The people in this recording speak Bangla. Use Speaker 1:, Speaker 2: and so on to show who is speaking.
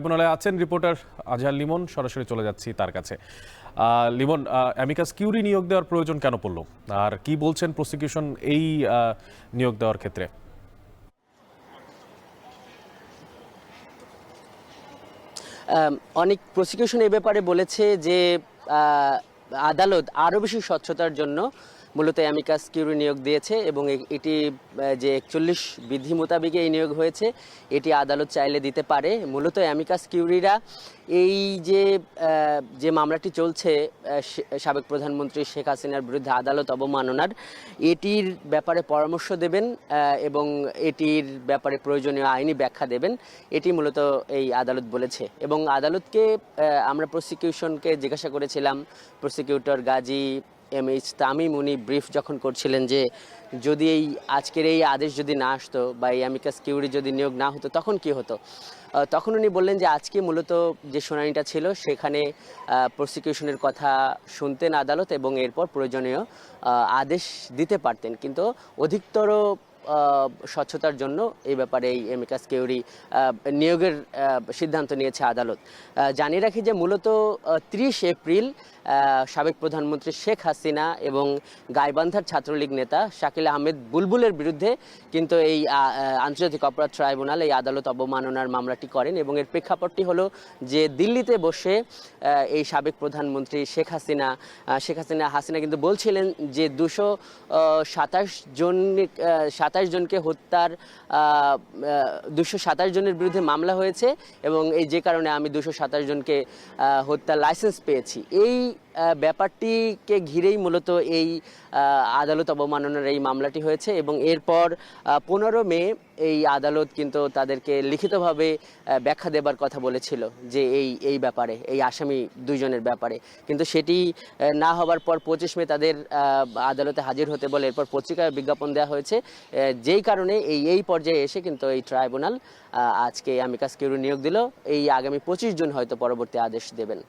Speaker 1: ট্রাইব্যুনালে আছেন রিপোর্টার আজহার লিমন, সরাসরি চলে যাচ্ছি তার কাছে। লিমন, অ্যামিকাস কিউরি নিয়োগ দেওয়ার প্রয়োজন কেন পড়ল, আর কি বলছেন প্রসিকিউশন এই নিয়োগ দেওয়ার ক্ষেত্রে?
Speaker 2: অনেক প্রসিকিউশন এ ব্যাপারে বলেছে যে আদালত আরও বেশি স্বচ্ছতার জন্য মূলত অ্যামিকাস কিউরি নিয়োগ দিয়েছে এবং এটি যে 41 বিধি মোতাবেক এই নিয়োগ হয়েছে, এটি আদালত চাইলে দিতে পারে। মূলত অ্যামিকাস কিউরিরা এই যে মামলাটি চলছে সাবেক প্রধানমন্ত্রী শেখ হাসিনার বিরুদ্ধে আদালত অবমাননার, এটির ব্যাপারে পরামর্শ দেবেন এবং এটির ব্যাপারে প্রয়োজনীয় আইনি ব্যাখ্যা দেবেন, এটি মূলত এই আদালত বলেছে। এবং আদালতকে আমরা প্রসিকিউশনকে জিজ্ঞাসা করেছিলাম, প্রসিকিউটর গাজী এমএইচ তামিম উনি ব্রিফ যখন করছিলেন যে যদি আজকের এই আদেশ যদি না আসতো বা এই অ্যামিকাস কিউরি যদি নিয়োগ না হতো তখন কি হতো, তখন উনি বললেন যে আজকে মূলত যে শুনানিটা ছিল সেখানে প্রসিকিউশনের কথা শুনতেন আদালত এবং এরপর প্রয়োজনীয় আদেশ দিতে পারতেন, কিন্তু অধিকতর স্বচ্ছতার জন্য এই ব্যাপারে এই অ্যামিকাস কিউরি নিয়োগের সিদ্ধান্ত নিয়েছে আদালত। জানিয়ে রাখি যে মূলত 30 এপ্রিল সাবেক প্রধানমন্ত্রী শেখ হাসিনা এবং গাইবান্ধার ছাত্রলীগ নেতা শাকিল আহমেদ বুলবুলের বিরুদ্ধে কিন্তু এই আন্তর্জাতিক অপরাধ ট্রাইব্যুনাল এই আদালত অবমাননার মামলাটি করেন এবং এর প্রেক্ষাপটটি হলো যে দিল্লিতে বসে এই সাবেক প্রধানমন্ত্রী শেখ হাসিনা কিন্তু বলছিলেন যে 227 জনকে হত্যার 227 জনের বিরুদ্ধে মামলা হয়েছে এবং এই যে কারণে আমি 227 জনকে হত্যার লাইসেন্স পেয়েছি। এই ব্যাপারটিকে ঘিরেই মূলত এই আদালত অবমাননার এই মামলাটি হয়েছে এবং এরপর 15 মে এই আদালত কিন্তু তাদেরকে লিখিতভাবে ব্যাখ্যা দেবার কথা বলেছিল যে এই ব্যাপারে, এই আসামি দুইজনের ব্যাপারে, কিন্তু সেটি না হবার পর 25 মে তাদের আদালতে হাজির হতে বলে এরপর পত্রিকায় বিজ্ঞাপন দেওয়া হয়েছে, যেই কারণে এই পর্যায়ে এসে কিন্তু এই ট্রাইব্যুনাল আজকে অ্যামিকাস কিউরি নিয়োগ দিল। এই আগামী 25 জুন হয়তো পরবর্তী আদেশ দেবেন।